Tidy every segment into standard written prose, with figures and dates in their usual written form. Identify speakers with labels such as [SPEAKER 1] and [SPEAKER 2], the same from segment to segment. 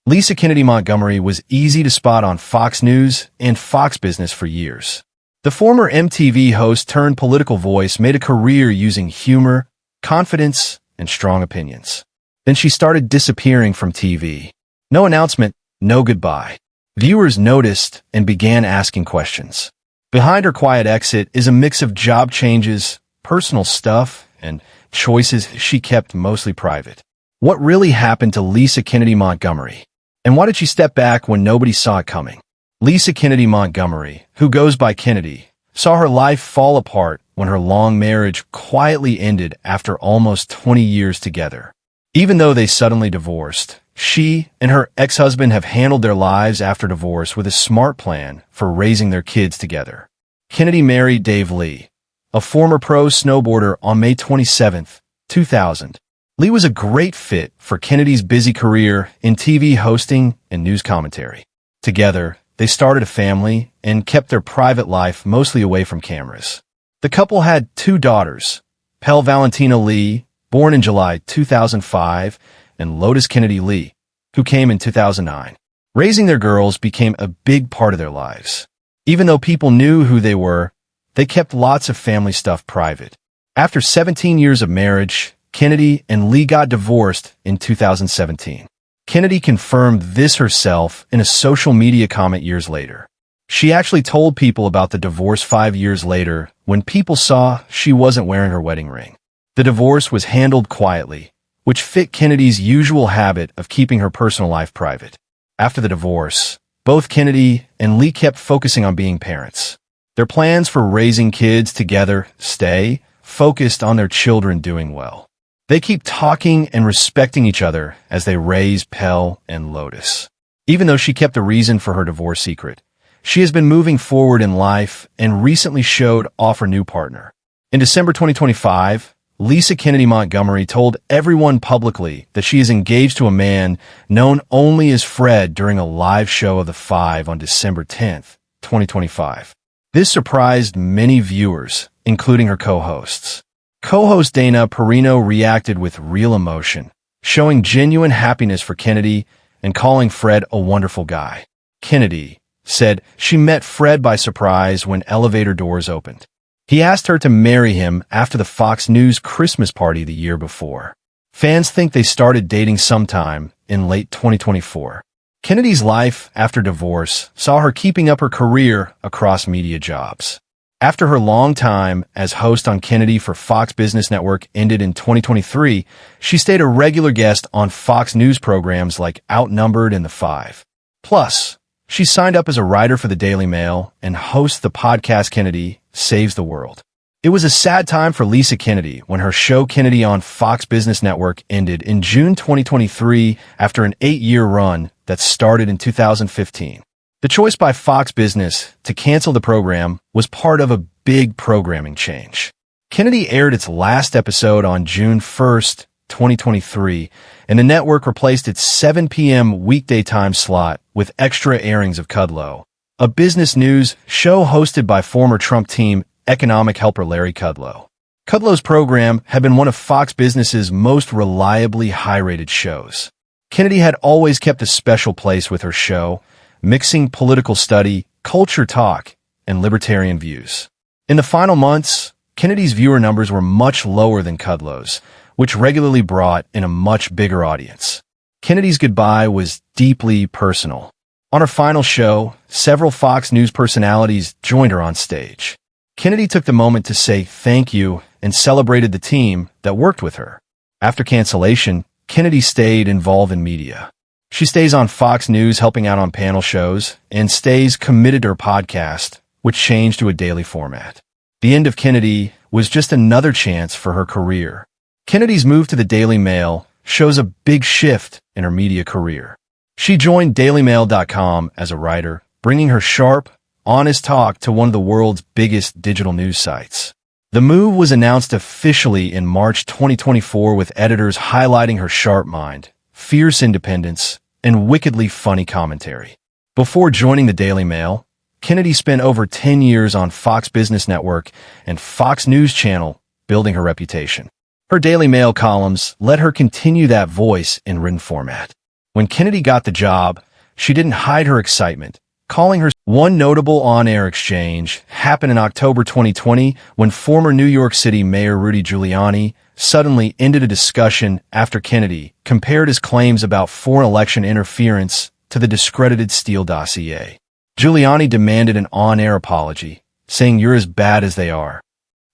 [SPEAKER 1] Lisa Kennedy Montgomery was easy to spot on Fox News and Fox Business for years. The former MTV host turned political voice made a career using humor, confidence, and strong opinions. Then she started disappearing from TV. No announcement, no goodbye. Viewers noticed and began asking questions. Behind her quiet exit is a mix of job changes, personal stuff, and choices she kept mostly private. What really happened to Lisa Kennedy Montgomery? And why did she step back when nobody saw it coming? Lisa Kennedy Montgomery, who goes by Kennedy, saw her life fall apart when her long marriage quietly ended after almost 20 years together. Even though they suddenly divorced, she and her ex-husband have handled their lives after divorce with a smart plan for raising their kids together. Kennedy married Dave Lee, a former pro snowboarder, on May 27, 2000. Lee was a great fit for Kennedy's busy career in TV hosting and news commentary. Together, they started a family and kept their private life mostly away from cameras. The couple had 2 daughters, Pelle Valentina Lee, born in July 2005, and Lotus Kennedy Lee, who came in 2009. Raising their girls became a big part of their lives. Even though people knew who they were, they kept lots of family stuff private. After 17 years of marriage, Kennedy and Lee got divorced in 2017. Kennedy confirmed this herself in a social media comment years later. She actually told people about the divorce 5 years later when people saw she wasn't wearing her wedding ring. The divorce was handled quietly, which fit Kennedy's usual habit of keeping her personal life private. After the divorce, both Kennedy and Lee kept focusing on being parents. Their plans for raising kids together stay focused on their children doing well. They keep talking and respecting each other as they raise Pelle and Lotus. Even though she kept the reason for her divorce secret, she has been moving forward in life and recently showed off her new partner. In December 2025, Lisa Kennedy Montgomery told everyone publicly that she is engaged to a man known only as Fred during a live show of The Five on December 10, 2025. This surprised many viewers, including her co-hosts. Co-host Dana Perino reacted with real emotion, showing genuine happiness for Kennedy and calling Fred a wonderful guy. Kennedy said she met Fred by surprise when elevator doors opened. He asked her to marry him after the Fox News Christmas party the year before. Fans think they started dating sometime in late 2024. Kennedy's life after divorce saw her keeping up her career across media jobs. After her long time as host on Kennedy for Fox Business Network ended in 2023, she stayed a regular guest on Fox News programs like Outnumbered and The Five. Plus, she signed up as a writer for the Daily Mail and hosts the podcast Kennedy Saves the World. It was a sad time for Lisa Kennedy when her show Kennedy on Fox Business Network ended in June 2023 after an 8-year run that started in 2015. The choice by Fox Business to cancel the program was part of a big programming change. Kennedy aired its last episode on June 1st, 2023, and the network replaced its 7 p.m. weekday time slot with extra airings of Kudlow, a business news show hosted by former Trump team economic helper Larry Kudlow. Kudlow's program had been one of Fox Business's most reliably high-rated shows. Kennedy had always kept a special place with her show, mixing political study, culture talk, and libertarian views. In the final months, Kennedy's viewer numbers were much lower than Kudlow's, which regularly brought in a much bigger audience. Kennedy's goodbye was deeply personal. On her final show, several Fox News personalities joined her on stage. Kennedy took the moment to say thank you and celebrated the team that worked with her. After cancellation, Kennedy stayed involved in media. She stays on Fox News helping out on panel shows and stays committed to her podcast, which changed to a daily format. The end of Kennedy was just another chance for her career. Kennedy's move to the Daily Mail shows a big shift in her media career. She joined DailyMail.com as a writer, bringing her sharp, honest talk to one of the world's biggest digital news sites. The move was announced officially in March 2024 with editors highlighting her sharp mind, fierce independence, and wickedly funny commentary. Before joining the Daily Mail, Kennedy spent over 10 years on Fox Business Network and Fox News Channel building her reputation. Her Daily Mail columns let her continue that voice in written format. When Kennedy got the job, she didn't hide her excitement, calling her. One notable on-air exchange happened in October 2020 when former New York City Mayor Rudy Giuliani suddenly ended a discussion after Kennedy compared his claims about foreign election interference to the discredited Steele dossier. Giuliani demanded an on-air apology, saying you're as bad as they are.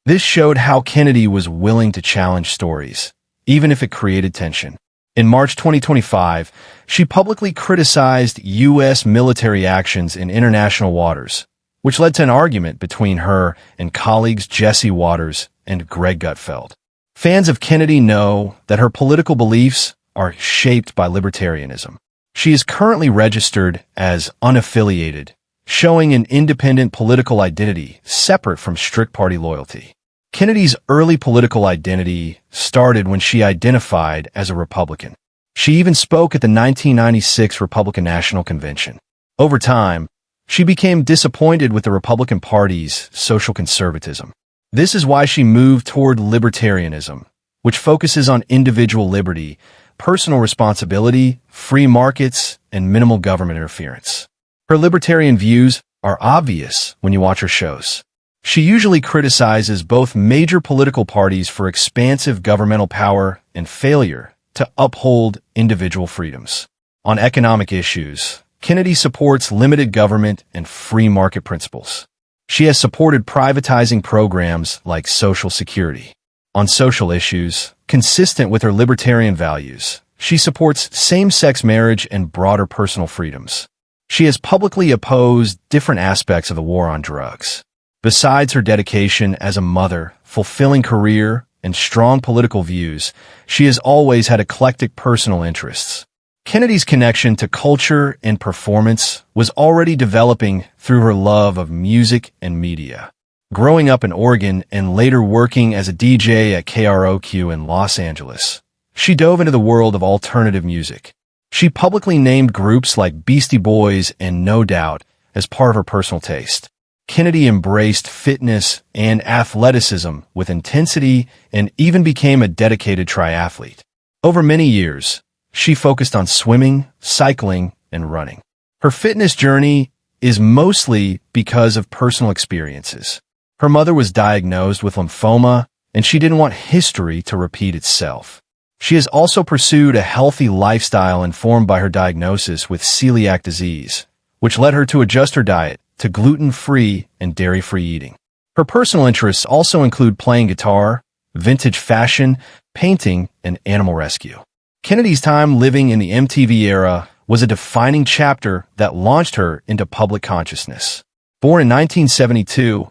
[SPEAKER 1] This showed how Kennedy was willing to challenge stories, even if it created tension. In March 2025, she publicly criticized U.S. military actions in international waters, which led to an argument between her and colleagues Jesse Waters and Greg Gutfeld. Fans of Kennedy know that her political beliefs are shaped by libertarianism. She is currently registered as unaffiliated, showing an independent political identity separate from strict party loyalty. Kennedy's early political identity started when she identified as a Republican. She even spoke at the 1996 Republican National Convention. Over time, she became disappointed with the Republican Party's social conservatism. This is why she moved toward libertarianism, which focuses on individual liberty, personal responsibility, free markets, and minimal government interference. Her libertarian views are obvious when you watch her shows. She usually criticizes both major political parties for expansive governmental power and failure to uphold individual freedoms. On economic issues, Kennedy supports limited government and free market principles. She has supported privatizing programs like Social Security. On social issues, consistent with her libertarian values, she supports same-sex marriage and broader personal freedoms. She has publicly opposed different aspects of the war on drugs. Besides her dedication as a mother, fulfilling career, and strong political views, she has always had eclectic personal interests. Kennedy's connection to culture and performance was already developing through her love of music and media. Growing up in Oregon and later working as a DJ at KROQ in Los Angeles, she dove into the world of alternative music. She publicly named groups like Beastie Boys and No Doubt as part of her personal taste. Kennedy embraced fitness and athleticism with intensity and even became a dedicated triathlete. Over many years, she focused on swimming, cycling, and running. Her fitness journey is mostly because of personal experiences. Her mother was diagnosed with lymphoma, and she didn't want history to repeat itself. She has also pursued a healthy lifestyle informed by her diagnosis with celiac disease, which led her to adjust her diet to gluten-free and dairy-free eating. Her personal interests also include playing guitar, vintage fashion, painting, and animal rescue. Kennedy's time living in the MTV era was a defining chapter that launched her into public consciousness. Born in 1972,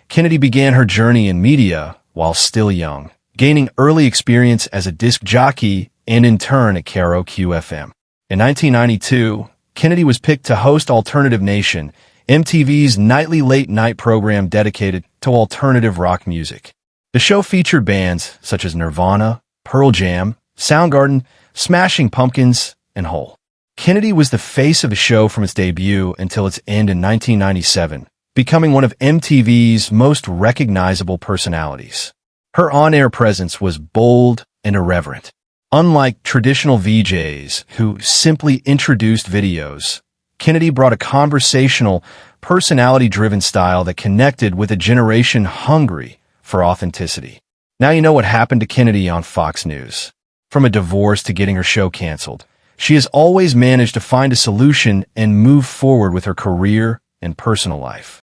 [SPEAKER 1] Kennedy began her journey in media while still young, gaining early experience as a disc jockey and in turn at KROQ-FM. In 1992, Kennedy was picked to host Alternative Nation, MTV's nightly late-night program dedicated to alternative rock music. The show featured bands such as Nirvana, Pearl Jam, Soundgarden, Smashing Pumpkins, and Hole. Kennedy was the face of the show from its debut until its end in 1997, becoming one of MTV's most recognizable personalities. Her on-air presence was bold and irreverent. Unlike traditional VJs who simply introduced videos, Kennedy brought a conversational, personality-driven style that connected with a generation hungry for authenticity. Now you know what happened to Kennedy on Fox News. From a divorce to getting her show canceled, she has always managed to find a solution and move forward with her career and personal life.